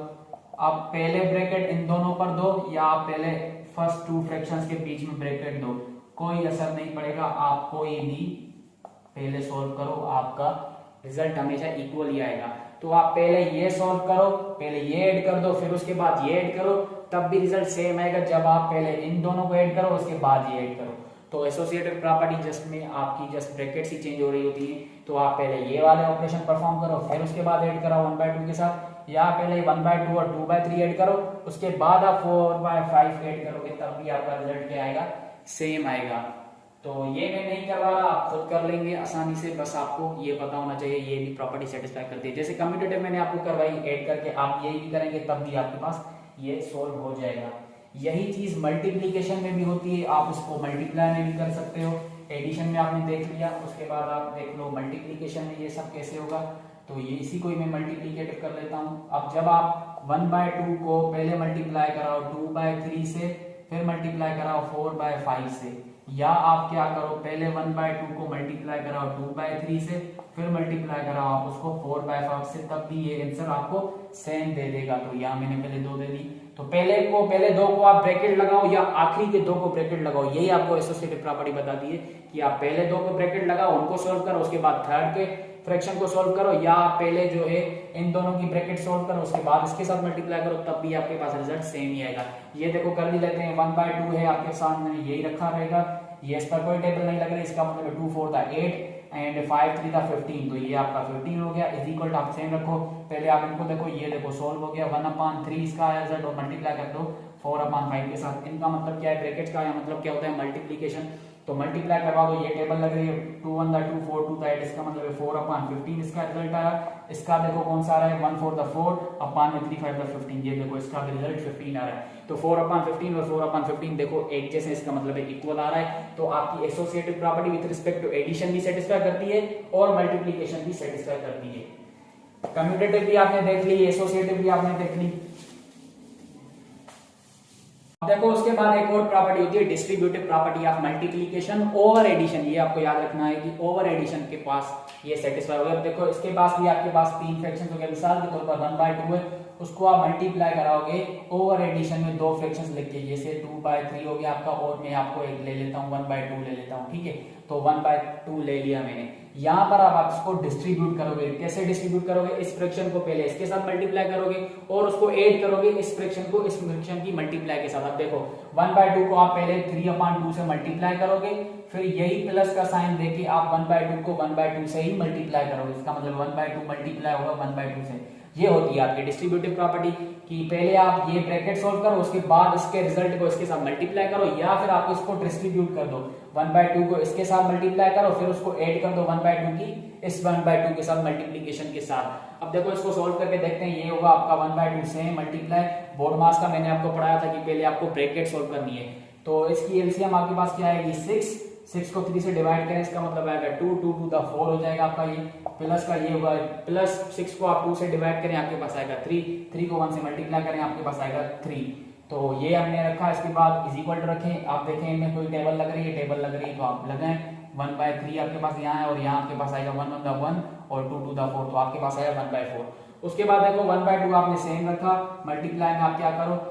आप पहले ब्रैकेट इन दोनों पर दो, या आप पहले फर्स्ट 2 फ्रैक्शंस के बीच में ब्रैकेट दो, कोई असर नहीं पड़ेगा। आप कोई भी पहले सोल्व करो, आपका रिजल्ट हमेशा इक्वल ही आएगा। तो आप पहले ये सॉल्व करो, पहले ये ऐड कर दो, फिर उसके बाद ये ऐड करो, तब भी रिजल्ट सेम आएगा। जब आप पहले इन दोनों को ऐड करो उसके बाद ये ऐड करो, तो एसोसिएटिव प्रॉपर्टी जस्ट में आपकी जस्ट ब्रैकेट्स ही चेंज हो रही होती है। तो आप पहले ये वाले ऑपरेशन परफॉर्म करो, फिर उसके बाद ऐड करो 1/2 के साथ, या पहले 1/2 और 2/3 ऐड करो, उसके बाद आप 4/5 ऐड करोगे, तब भी आपका रिजल्ट क्या आएगा, सेम आएगा। तो ये मैं नहीं करवा रहा, आप खुद कर लेंगे आसानी से, बस आपको ये पता होना चाहिए ये भी प्रॉपर्टी सेटिस्फाई करती है। जैसे कम्यूटेटिव मैंने आपको करवाई ऐड करके, आप यही भी करेंगे तब भी आपके पास ये सोल्व हो जाएगा। यही चीज मल्टीप्लीकेशन में भी होती है, आप उसको मल्टीप्लाई में भी कर सकते हो। एडिशन में आपने देख लिया, उसके बाद आप देख लो मल्टीप्लीकेशन में ये सब कैसे होगा। तो ये इसी को ही मैं मल्टीप्लीकेटिव कर लेता हूँ। अब जब आप 1/2 को पहले मल्टीप्लाई कराओ 2/3 से, फिर मल्टीप्लाई कराओ 4/5 से, या आप क्या करो पहले 1/2 को मल्टीप्लाई कराओ 2/3 से, फिर मल्टीप्लाई कराओ आप उसको 4/5 से, तब भी ये आंसर आपको सेम दे देगा। तो यहाँ मैंने पहले 2 दे दी, तो पहले 2 को आप ब्रैकेट लगाओ या आखिरी के 2 को ब्रैकेट लगाओ, यही आपको एसोसिएटिव प्रॉपर्टी बताती है कि आप पहले 2 को ब्रैकेट लगाओ, उनको सोल्व करो, उसके बाद थर्ड के फ्रैक्शन को सोल्व करो, या पहले जो है इन दोनों की ब्रैकेट सोल्व करो, उसके बाद इसके साथ मल्टीप्लाई करो, तब भी आपके पास रिजल्ट सेम ही आएगा। ये देखो कर भी लेते हैं, 1/2 है आपके सामने, यही रखा रहेगा, ये इस पर कोई टेबल नहीं लग रही, इसका मतलब 2 4 था 8 एंड 5 3 था 15, तो ये आपका 15 हो गया। इज इक्वल टू आप सेम रखो, पहले आप इनको देखो, ये देखो सोल्व हो गया 1/3 इसका आया रिजल्ट और मल्टीप्लाई कर दो 4/5 के साथ। इनका मतलब क्या है, ब्रैकेट्स का मतलब क्या होता है मल्टीप्लीकेशन, तो मल्टीप्लाई करवा दो, ये टेबल लग रही है 2 1 2 4 2 8, इसका मतलब है 4/15 इसका रिजल्ट आया। इसका देखो कौन सा आ रहा है 1 4 4 अपान में 3 5 15, ये देखो इसका रिजल्ट 15 आ रहा है। तो 4/15 और 4/15 देखो एक जैसे, इसका मतलब है इक्वल आ रहा है। तो आपकी associative property with respect to addition भी सेटिस्फाई करती है और मल्टीप्लीकेशन भी सेटिस्फाई करती है। कम्यूटेटिव भी आपने देख ली, एसोसिएटिव भी आपने देख ली। देखो उसके बाद एक और प्रॉपर्टी होती है distributive property of multiplication over addition. ये आपको याद रखना है कि ओवर एडिशन के पास ये सेटिस्फाई हो गया। देखो इसके पास भी आपके पास 3 फ्रैक्शंस हो गए, मिसाल के तौर पर 1/2 है, उसको आप मल्टीप्लाई कराओगे ओवर एडिशन में 2 फ्रैक्शंस लिख के, जैसे 2/3 हो गया आपका, और मैं आपको एक ले लेता हूँ 1/2 ले लेता हूँ, ठीक है। तो 1/2 ले लिया मैंने। यहाँ पर आप इसको डिस्ट्रीब्यूट करोगे, कैसे डिस्ट्रीब्यूट करोगे, इस फ्रैक्शन को पहले इसके साथ मल्टीप्लाई करोगे और उसको ऐड करोगे इस फ्रैक्शन को इस फ्रैक्शन की मल्टीप्लाई के साथ। अब देखो 1/2 को आप पहले 3/2 से मल्टीप्लाई करोगे, फिर यही प्लस का साइन देके आप 1/2 को 1/2 से ही मल्टीप्लाई करोगे, इसका मतलब 1/2 मल्टीप्लाई होगा 1/2 से। ये होती है आपकी डिस्ट्रीब्यूटिव प्रॉपर्टी कि पहले आप ये ब्रैकेट सॉल्व करो, उसके बाद इसके रिजल्ट को इसके साथ मल्टीप्लाई करो, या फिर आप इसको डिस्ट्रीब्यूट कर दो, 1/2 को इसके साथ मल्टीप्लाई करो, फिर उसको ऐड कर दो 1/2 की इस 1/2 के साथ मल्टीप्लीकेशन के साथ। अब देखो इसको सोल्व करके देखते हैं, ये होगा आपका 1/2 से मल्टीप्लाई, बोर्ड मास का मैंने आपको पढ़ाया था कि पहले आपको ब्रैकेट सोल्व करनी है। तो इसकी एलसीएम आपके पास क्या आएगी 6 को 3 से डिवाइड करें, इसका मतलब आएगा 2 2 2 4 हो जाएगा आपका, ये प्लस का ये होगा, प्लस 6 को आप 2 से डिवाइड करें आपके पास आएगा 3 को 1 से मल्टीप्लाई करें आपके पास आएगा 3। तो ये हमने रखा, इसके बाद इज इक्वल टू रखें। आप देखें इनमें कोई टेबल लग रही है, टेबल लग रही है तो आप लगाएं 1/3 आपके पास यहाँ है, और यहाँ आपके पास आएगा 1 1 और 2 2 4, तो आपके पास आएगा 1/4। उसके बाद देखो 1/2 आपने सेम रखा, मल्टीप्लाई में आप क्या करो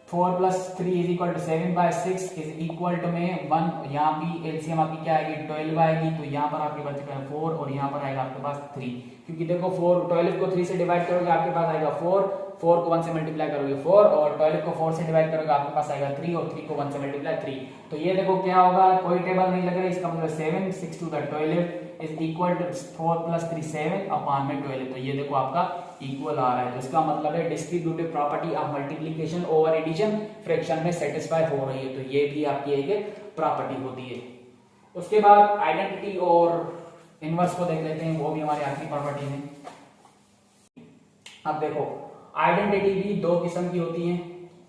4 + 3 is equal to 7/6 is equal to में 1, यहाँ भी एलसीएम आपकी क्या आएगी 12 आएगी, तो यहाँ पर आपके पास 4 और यहाँ पर आएगा आपके पास 3, क्योंकि देखो 12 को 3 से डिवाइड करोगे आपके पास आएगा 4 को 1 से मल्टीप्लाई करोगे 4, और 12 को 4 से डिवाइड करोगे आपके पास आएगा 3, और 3 को 1 से मल्टीप्लाई 3। तो ये देखो क्या होगा, कोई टेबल नहीं लग रहा है, इसका मतलब 7 6 2 12 इज इक्वल टू 4 + 3 7 अपान में 12, तो ये देखो आपका इक्वल आ रहा है। तो इसका मतलब है distributive property of multiplication over addition fraction में सेटिस्फाई हो रही है, तो ये भी आपकी एक प्रॉपर्टी होती है। उसके बाद आइडेंटिटी और इनवर्स को देख लेते हैं, वो भी हमारी आखिरी प्रॉपर्टी है। अब देखो आइडेंटिटी भी 2 किस्म की होती है,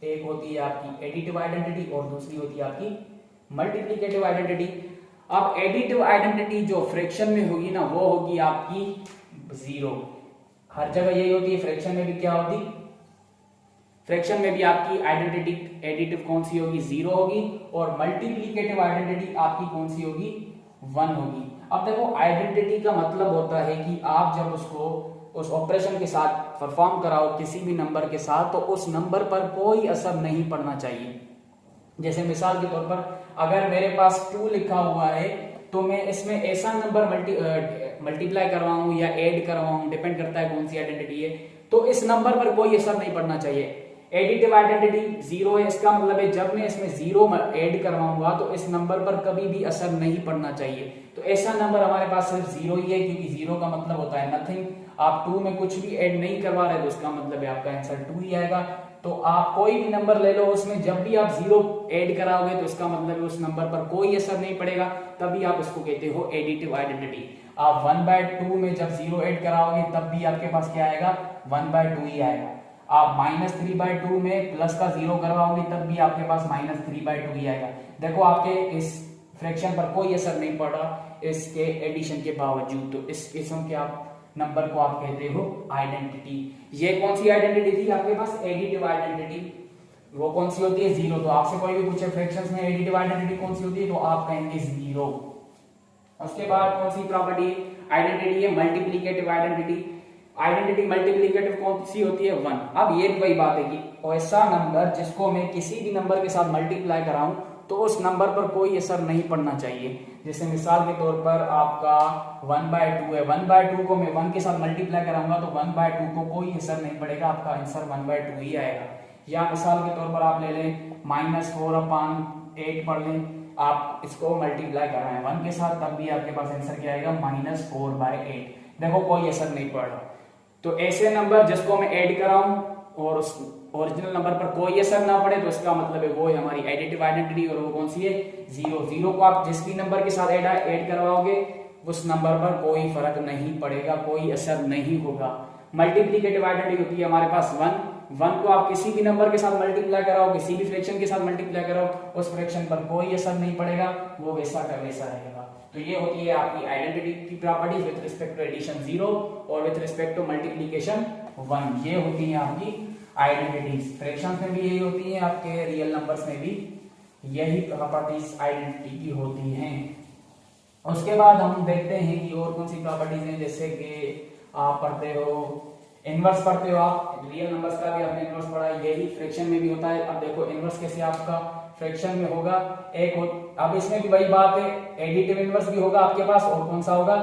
एक होती है आपकी एडिटिव आइडेंटिटी और दूसरी होती है आपकी मल्टीप्लिकेटिव आइडेंटिटी। अब एडिटिव आइडेंटिटी जो फ्रैक्शन में होगी ना, वो होगी आपकी 0, हर जगह यही होती है। फ्रैक्शन में भी क्या होगी, फ्रैक्शन में भी आपकी आइडेंटिटी एडिटिव कौन सी होगी 0 होगी, और मल्टीप्लिकेटिव आइडेंटिटी आपकी कौन सी होगी 1 होगी। अब देखो आइडेंटिटी का मतलब होता है कि आप जब उसको उस ऑपरेशन के साथ परफॉर्म कराओ किसी भी नंबर के साथ, तो उस नंबर पर कोई असर नहीं पड़ना चाहिए। जैसे मिसाल के तौर पर अगर मेरे पास 2 लिखा हुआ है, तो मैं इसमें ऐसा नंबर मल्टीप्लाई करवाऊं या ऐड करवाऊं, डिपेंड करता है कौन सी आइडेंटिटी है, तो इस नंबर पर कोई असर नहीं पड़ना चाहिए। एडिटिव आइडेंटिटी 0 है, इसका मतलब है जब मैं इसमें 0 ऐड करवाऊंगा तो इस नंबर पर कभी भी असर नहीं पड़ना चाहिए। तो ऐसा नंबर हमारे पास सिर्फ 0 ही है, क्योंकि 0 का मतलब होता है नथिंग। आप 2 में कुछ भी ऐड नहीं करवा रहे तो इसका मतलब है आपका आंसर 2 ही आएगा। तो आप कोई भी नंबर ले लो, उसमें जब भी आप 0 ऐड कराओगे तो इसका मतलब है उस नंबर पर कोई असर नहीं पड़ेगा, तभी आप इसको कहते हो एडिटिव आइडेंटिटी। आप 1/2 में जब 0 ऐड कराओगे तब भी आपके पास क्या आएगा 1/2 ही आएगा। आप -3/2 में प्लस का 0 करवाओगे तब भी आपके पास -3/2 ही आएगा। देखो आपके इस फ्रैक्शन पर कोई असर नहीं पड़ा इसके एडिशन के बावजूद, तो इस किस्म के आप नंबर को आप कहते हो आइडेंटिटी। ये कौन सी आइडेंटिटी थी आपके पास, एडिटिव आइडेंटिटी। वो कौन सी होती है 0। तो आपसे कोई भी पूछे फ्रैक्शंस में एडिटिव आइडेंटिटी कौन सी होती है, तो आप कहेंगे 0। उसके बाद कौन सी प्रॉपर्टी आइडेंटिटी है, मल्टीप्लिकेटिव आइडेंटिटी। आइडेंटिटी मल्टीप्लिकेटिव कौन सी होती है 1। अब ये वही बात है कि ऐसा नंबर जिसको मैं किसी भी नंबर के साथ मल्टीप्लाई कराऊं तो उस नंबर पर कोई असर नहीं पड़ना चाहिए। जैसे मिसाल के तौर पर आपका 1/2 है, 1/2 को मैं 1 के साथ मल्टीप्लाई कराऊंगा तो 1/2 को कोई असर नहीं पड़ेगा, आपका आंसर 1/2 ही आएगा। या मिसाल के तौर पर आप ले लें -4/8 पढ़ लें, आप इसको मल्टीप्लाई कर रहे हैं 1 के साथ, तब भी आपके पास आंसर क्या आएगा -4/8। देखो कोई असर नहीं पड़ रहा। तो ऐसे नंबर जिसको मैं ऐड कराऊं और उस ओरिजिनल नंबर पर कोई असर ना पड़े तो इसका मतलब है वो है हमारी एडिटिव आइडेंटिटी, और वो कौन सी है 0। 0 को आप जिस भी नंबर के साथ ऐड करवाओगे उस नंबर पर कोई फर्क नहीं पड़ेगा, कोई असर नहीं होगा। मल्टीप्लीकेटिव आइडेंटिटी होती है हमारे पास 1 को आप किसी भी नंबर के साथ मल्टीप्लाई कराओ, किसी भी फ्रैक्शन के साथ मल्टीप्लाई कराओ, उस फ्रैक्शन पर कोई असर नहीं पड़ेगा, वो वैसा का वैसा रहेगा। तो ये होती है आपकी आइडेंटिटी की properties with respect to addition 0 और विद रिस्पेक्ट टू मल्टीप्लिकेशन 1। ये होती है आपकी आइडेंटिटीज। फ्रैक्शंस में भी यही होती है, आपके रियल नंबर्स में भी यही प्रॉपर्टीज आइडेंटिटी की होती हैं। उसके बाद हम देखते हैं कि और कौन सी प्रॉपर्टीज हैं, जैसे कि आप पढ़ते हो इनवर्स, पढ़ते हो आप रियल नंबर्स का भी आपने इनवर्स पढ़ा है, यही फ्रैक्शन में भी होता है। अब देखो इनवर्स कैसे आपका फ्रैक्शन में होगा, अब इसमें भी वही बात है, एडिटिव इनवर्स भी होगा आपके पास और कौन सा होगा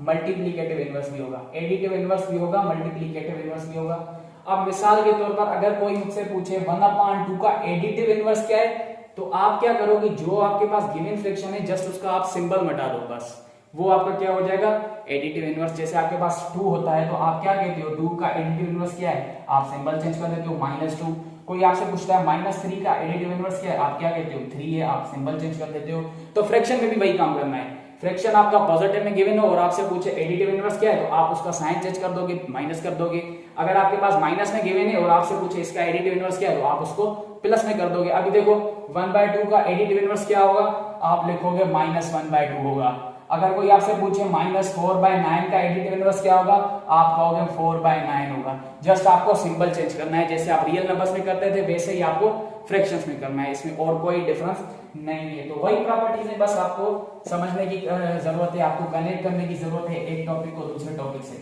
मल्टीप्लिकेटिव इनवर्स भी होगा। एडिटिव इनवर्स भी होगा, मल्टीप्लिकेटिव इनवर्स भी होगा। अब मिसाल के तौर पर अगर कोई मुझसे पूछे 1/2 का एडिटिव इनवर्स क्या है, तो आप क्या करोगे, जो आपके पास गिवन फ्रैक्शन है जस्ट उसका आप सिंबल मिटा दो, बस वो आपका क्या हो जाएगा एडिटिव इनवर्स। जैसे आपके पास 2 होता है तो आप क्या कहते हो 2 का एडिटिव इनवर्स क्या है, आप सिंबल चेंज कर देते हो -2। कोई आपसे पूछता है -3 का एडिटिव इनवर्स क्या है, आप क्या कहते हो 3 है, आप सिंबल चेंज कर देते हो। तो फ्रैक्शन में भी वही काम करना है। फ्रैक्शन आपका पॉजिटिव में गिवन हो और आपसे पूछे एडिटिव इनवर्स क्या है, तो आप उसका साइन चेंज कर दोगे, माइनस कर दोगे। अगर आपके पास माइनस में गिवन है और आपसे पूछे इसका एडिटिव इनवर्स क्या है, तो आप उसको प्लस में कर दोगे। अभी देखो 1/2 का एडिटिव इनवर्स क्या होगा, आप लिखोगे -1/2 होगा। अगर कोई आपसे पूछे -4/9 का एडिटिव इनवर्स क्या होगा, आप कहोगे 4/9 होगा। जस्ट आपको सिंबल चेंज करना है, जैसे आप रियल नंबर्स में करते थे वैसे ही आपको फ्रैक्शंस में करना है, इसमें और कोई डिफरेंस नहीं है। तो वही प्रॉपर्टीज है, बस आपको समझने की जरूरत है, आपको कनेक्ट करने की जरूरत है एक टॉपिक को दूसरे टॉपिक से।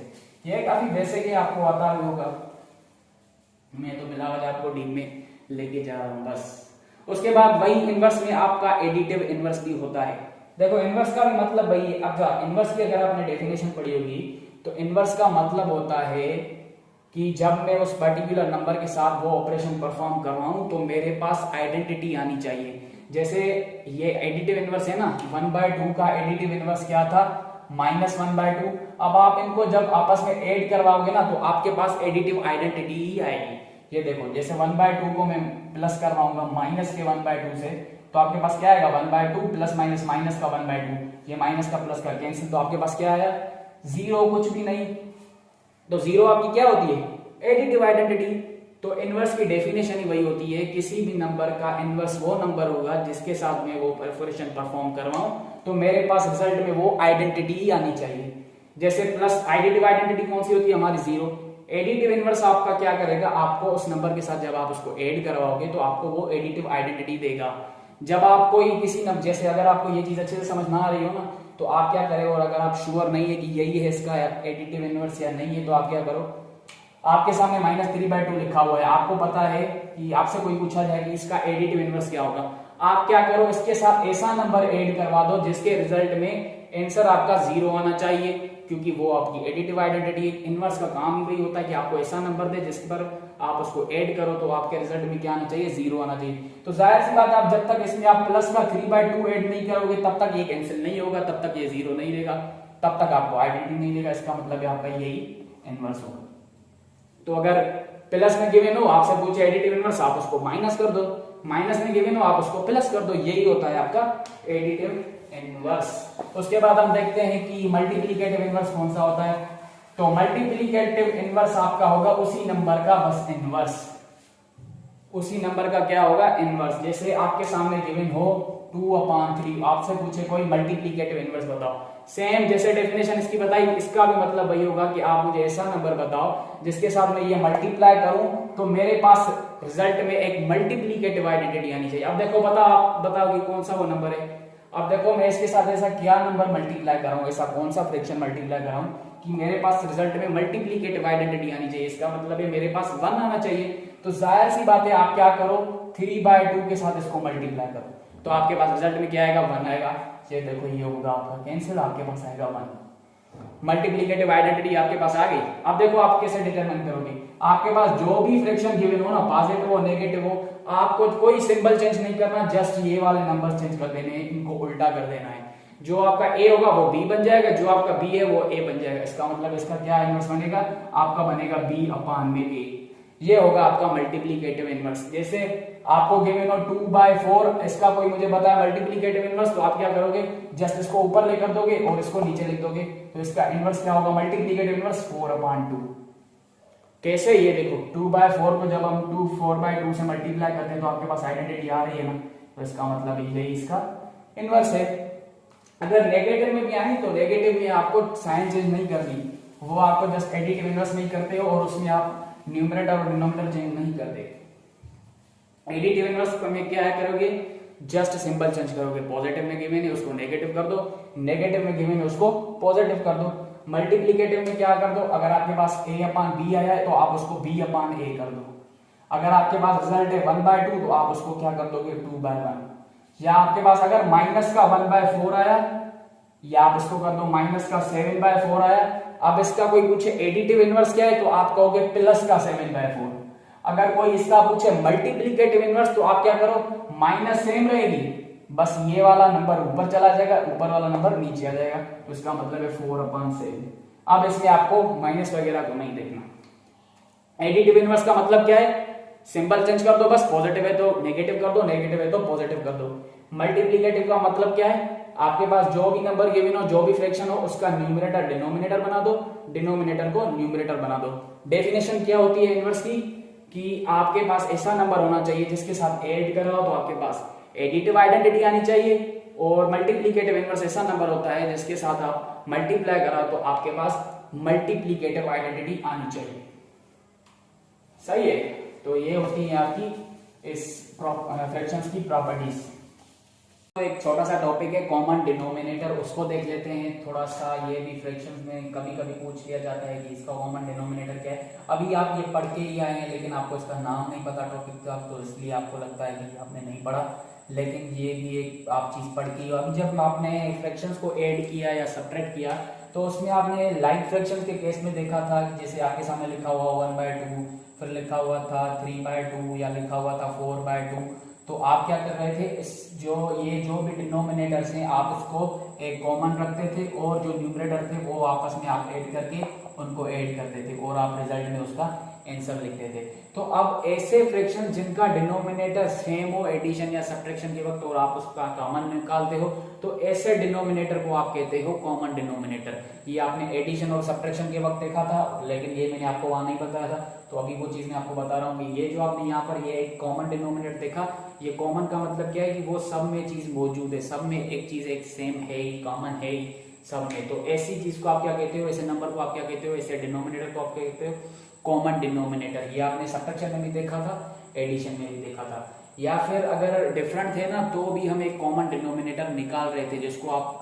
ये काफी बेसिक है, आपको आता होगा, मैं तो बिलावल आपको डीप में लेके जा रहा हूं बस। उसके बाद वही इनवर्स में आपका एडिटिव इनवर्स भी होता है। देखो इनवर्स का भी मतलब वही है। अब इनवर्स की अगर आपने डेफिनेशन पढ़ी होगी तो इनवर्स का मतलब होता है कि जब मैं उस पर्टिकुलर नंबर के साथ वो ऑपरेशन परफॉर्म कर रहा हूं तो मेरे पास आइडेंटिटी आनी चाहिए। जैसे ये एडिटिव इनवर्स है ना, 1/2 का एडिटिव इनवर्स क्या था -1/2। अब आप इनको जब आपस में ऐड करवाओगे ना तो आपके पास एडिटिव आइडेंटिटी ही आएगी। ये देखो जैसे 1/2 को मैं प्लस करवाऊंगा माइनस के 1/2 से, तो आपके पास क्या आएगा 1/2 प्लस माइनस माइनस का 1/2, ये माइनस का प्लस का कैंसिल, तो आपके पास क्या आया 0, कुछ भी नहीं। तो 0 आपकी क्या होती है एडिटिव आइडेंटिटी। तो इनवर्स की डेफिनेशन ही वही होती है, किसी भी नंबर का इनवर्स वो नंबर होगा जिसके साथ में वो ऑपरेशन परफॉर्म करवाऊं तो मेरे पास रिजल्ट में वो आइडेंटिटी ही आनी चाहिए। जैसे प्लस एडिटिव आइडेंटिटी कौन सी होती है हमारी 0। एडिटिव इनवर्स आपका क्या करेगा, आपको उस नंबर के साथ जब आप उसको ऐड करवाओगे तो आपको वो एडिटिव आइडेंटिटी देगा। जब आप कोई किसी नंबर, जैसे अगर आपको ये चीज अच्छे से समझ ना आ रही हो ना तो आप क्या करें, और अगर आप श्योर नहीं है कि यही है इसका एडिटिव इनवर्स या नहीं है, तो आप क्या करो, आपके सामने -3/2 लिखा हुआ है, आपको पता है कि आपसे कोई पूछा जाए कि इसका एडिटिव इनवर्स क्या होगा, आप क्या करो इसके साथ ऐसा नंबर ऐड करवा दो जिसके रिजल्ट में आंसर आपका 0 आना चाहिए, क्योंकि वो आपकी एडिटिव आइडेंटिटी। इनवर्स का काम ही वही होता है कि आपको ऐसा नंबर दे जिस पर आप उसको ऐड करो तो आपके रिजल्ट में क्या आना चाहिए 0 आना चाहिए। तो जाहिर सी बात है, आप जब तक इसमें आप प्लस का 3/2 ऐड नहीं करोगे तब तक ये कैंसिल नहीं होगा, तब तक ये 0 नहीं देगा, तब तक आपको आइडेंटिटी नहीं देगा। इसका मतलब है आपका यही इनवर्स होगा। तो अगर प्लस में गिवन हो, आपसे पूछे एडिटिव इनवर्स, आप उसको माइनस कर दो, माइनस में गिवन हो आप उसको प्लस कर दो, यही होता है आपका एडिटिव इनवर्स। उसके बाद हम देखते हैं कि मल्टीप्लिकेटिव इनवर्स कौन सा होता है। तो मल्टीप्लिकेटिव इनवर्स आपका होगा उसी नंबर का बस इनवर्स, उसी नंबर का क्या होगा इनवर्स। जैसे आपके सामने गिवन हो 2/3, आपसे पूछे कोई मल्टीप्लिकेटिव इनवर्स बताओ, सेम जैसे डेफिनेशन इसकी बताई, इसका भी मतलब वही होगा कि आप मुझे ऐसा नंबर बताओ जिसके साथ मैं ये मल्टीप्लाई करूं तो मेरे पास रिजल्ट में एक मल्टीप्लिकेटिव आइडेंटिटी आनी चाहिए। अब देखो बताओ कि कौन सा वो नंबर है। अब देखो मैं इसके साथ ऐसा क्या नंबर मल्टीप्लाई कर रहा हूं, ऐसा कौन सा फ्रैक्शन मल्टीप्लाई कर रहा हूं कि मेरे पास रिजल्ट में मल्टीप्लिकेटिव आइडेंटिटी आनी चाहिए। इसका मतलब है मेरे पास 1 आना चाहिए। तो जाहिर सी बात है आप क्या करो 3/2 के साथ इसको मल्टीप्लाई करो तो आपके पास रिजल्ट में क्या आएगा 1 आएगा। ये देखो ये होगा आपका कैंसिल, आपके पास आएगा 1। मल्टीप्लिकेटिव आइडेंटिटी आपके पास आ गई। अब देखो आप कैसे डिटरमाइन करोगे। आपके पास जो भी फ्रैक्शन गिवन हो ना, पॉजिटिव हो नेगेटिव हो, आपको कोई सिंबल चेंज नहीं करना, जस्ट ये वाले नंबर्स चेंज कर देने हैं, इनको उल्टा कर देना है। जो आपका a होगा वो b बन जाएगा, जो आपका b है वो a बन जाएगा। इसका मतलब इसका क्या इनवर्स बनेगा, आपका बनेगा b अपान में a। ये होगा आपका मल्टीप्लिकेटिव इनवर्स। जैसे आपको गिवन हो 2/4, इसका कोई मुझे बताया मल्टीप्लिकेटिव इनवर्स, तो आप क्या करोगे, जस्ट इसको ऊपर लेकर दोगे और इसको नीचे लिख दोगे, तो इसका इनवर्स क्या होगा, मल्टीप्लिकेटिव इनवर्स 4/2। कैसे, ये देखो 2/4 को जब हम 4/2 से मल्टीप्लाई करते हैं तो आपके पास आइडेंटिटी आ रही है ना, तो इसका मतलब यही इसका इनवर्स है। अगर नेगेटिव में भी आए तो नेगेटिव में आपको साइन चेंज नहीं करनी, वो आपको जस्ट एडिटिव इनवर्स नहीं करते हो और उसमें आप न्यूमरेटर और डिनोमिनेटर चेंज नहीं करते। एडिटिव इनवर्स में क्या है करोगे, जस्ट सिंबल चेंज करोगे, पॉजिटिव में गिवन है उसको नेगेटिव कर दो, नेगेटिव में गिवन है उसको पॉजिटिव कर दो। मल्टीप्लिकेटिव में क्या कर दो, अगर आपके पास a अपान b आया है तो आप उसको b अपान a कर दो। अगर आपके पास रिजल्ट है 1/2 तो आप उसको क्या कर दोगे 2/1। या आपके पास अगर माइनस का 1/4 आया, या आप इसको कर दो माइनस का 7/4 आया। अब इसका कोई पूछे एडिटिव इनवर्स क्या है तो आप कहोगे प्लस का 7/4। अगर कोई इसका पूछे मल्टीप्लिकेटिव इनवर्स तो आप क्या करो, माइनस सेम रहेगी, बस ये वाला नंबर ऊपर चला जाएगा, ऊपर वाला नंबर नीचे आ जाएगा, तो इसका मतलब है 4/7। अब इसमें आपको माइनस वगैरह को नहीं देखना। एडिटिव इनवर्स का मतलब क्या है, सिंबल चेंज कर दो, बस पॉजिटिव है तो नेगेटिव कर दो, नेगेटिव है तो पॉजिटिव कर दो। मल्टीप्लिकेटिव का मतलब क्या है, आपके पास जो भी नंबर गिवन हो, जो भी फ्रैक्शन हो, उसका न्यूमरेटर डिनोमिनेटर बना दो, डिनोमिनेटर को न्यूमरेटर बना दो। डेफिनेशन क्या होती है इनवर्स की, कि आपके पास ऐसा नंबर होना चाहिए जिसके साथ ऐड कर रहा हो तो आपके पास एडिटिव आइडेंटिटी आनी चाहिए, और मल्टीप्लिकेटिव इनवर्स ऐसा नंबर होता है जिसके साथ आप मल्टीप्लाई कर रहा हो तो आपके पास मल्टीप्लिकेटिव आइडेंटिटी आनी चाहिए। सही है, तो ये होती है आपकी इस फ्रैक्शंस की प्रॉपर्टीज। तो एक छोटा सा टॉपिक है कॉमन डिनोमिनेटर, उसको देख लेते हैं थोड़ा सा। ये भी फ्रैक्शंस में कभी कभी पूछ लिया जाता है कि इसका कॉमन डिनोमिनेटर क्या है। अभी आप ये पढ़ के ही आए हैं लेकिन आपको इसका नाम नहीं पता टॉपिक का, तो इसलिए आपको लगता है कि आपने नहीं पढ़ा, लेकिन ये भी एक आप चीज पढ़ की। अभी जब आपने फ्रैक्शंस को ऐड किया या सब्ट्रैक्ट किया तो उसमें आपने लाइक फ्रैक्शन के केस में देखा था, जैसे आपके सामने लिखा हुआ 1/2, फिर लिखा हुआ था 3/2 या लिखा हुआ था 4/2, तो आप क्या कर रहे थे, इस जो भी डिनोमिनेटर्स हैं आप उसको एक कॉमन रखते थे और जो न्यूमरेटर थे वो आपस में आप ऐड करके उनको ऐड करते थे और आप रिजल्ट में उसका आंसर लिखते थे। तो अब ऐसे फ्रैक्शन जिनका डिनोमिनेटर सेम हो एडिशन या सब्ट्रैक्शन के वक्त और आप उसका कॉमन निकालते हो, तो ऐसे डिनोमिनेटर को आप कहते हो कॉमन डिनोमिनेटर। ये आपने एडिशन और सब्ट्रैक्शन के वक्त देखा था, लेकिन ये मैंने आपको वहां नहीं बताया था, तो अभी वो चीज मैं आपको बता रहा हूँ कि ये जो आपने यहाँ पर ये एक कॉमन डिनोमिनेटर देखा, ये कॉमन का मतलब क्या है कि वो सब में चीज मौजूद है, सब में एक चीज एक सेम है ही, कॉमन है ही सब में। तो ऐसी चीज को आप क्या कहते हो, ऐसे नंबर को आप क्या कहते हो, ऐसे डिनोमिनेटर को आप क्या कहते हो, कॉमन डिनोमिनेटर। ये आपने सब्ट्रैक्शन में भी देखा था, एडिशन में भी देखा था। या फिर अगर डिफरेंट थे ना तो भी हम एक कॉमन डिनोमिनेटर निकाल रहे थे, जिसको आप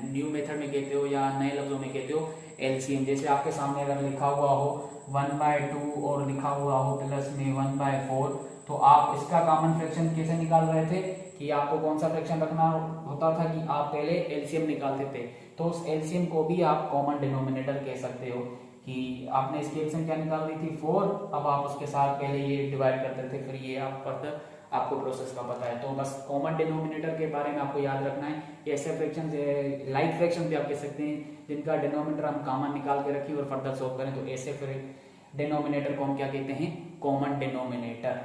न्यू मेथड में कहते हो या नए लफ्जों में कहते हो एलसीएम। जैसे आपके सामने अगर लिखा हुआ हो 1/2 और लिखा हुआ हो प्लस में 1/4, तो आप इसका कॉमन फ्रैक्शन कैसे निकाल रहे थे कि आपको कौन सा फ्रैक्शन रखना होता था कि आप पहले एलसीएम निकालते थे, तो उस एलसीएम को भी आप कॉमन डिनोमिनेटर कह सकते हो कि आपने इसकी एलसीएम क्या निकाल रही थी 4, अब आप उसके साथ पहले ये डिवाइड करते थे, फिर ये आप फर्दर आपको प्रोसेस का पता है। तो बस कॉमन डिनोमिनेटर के बारे में आपको याद रखना है कि ऐसे फ्रैक्शन लाइक फ्रैक्शन भी आप कह सकते हैं जिनका डिनोमिनेटर हम कॉमन निकाल के रखें और फर्दर सॉल्व करें, तो ऐसे फिर डिनोमिनेटर को हम क्या कहते हैं, कॉमन डिनोमिनेटर।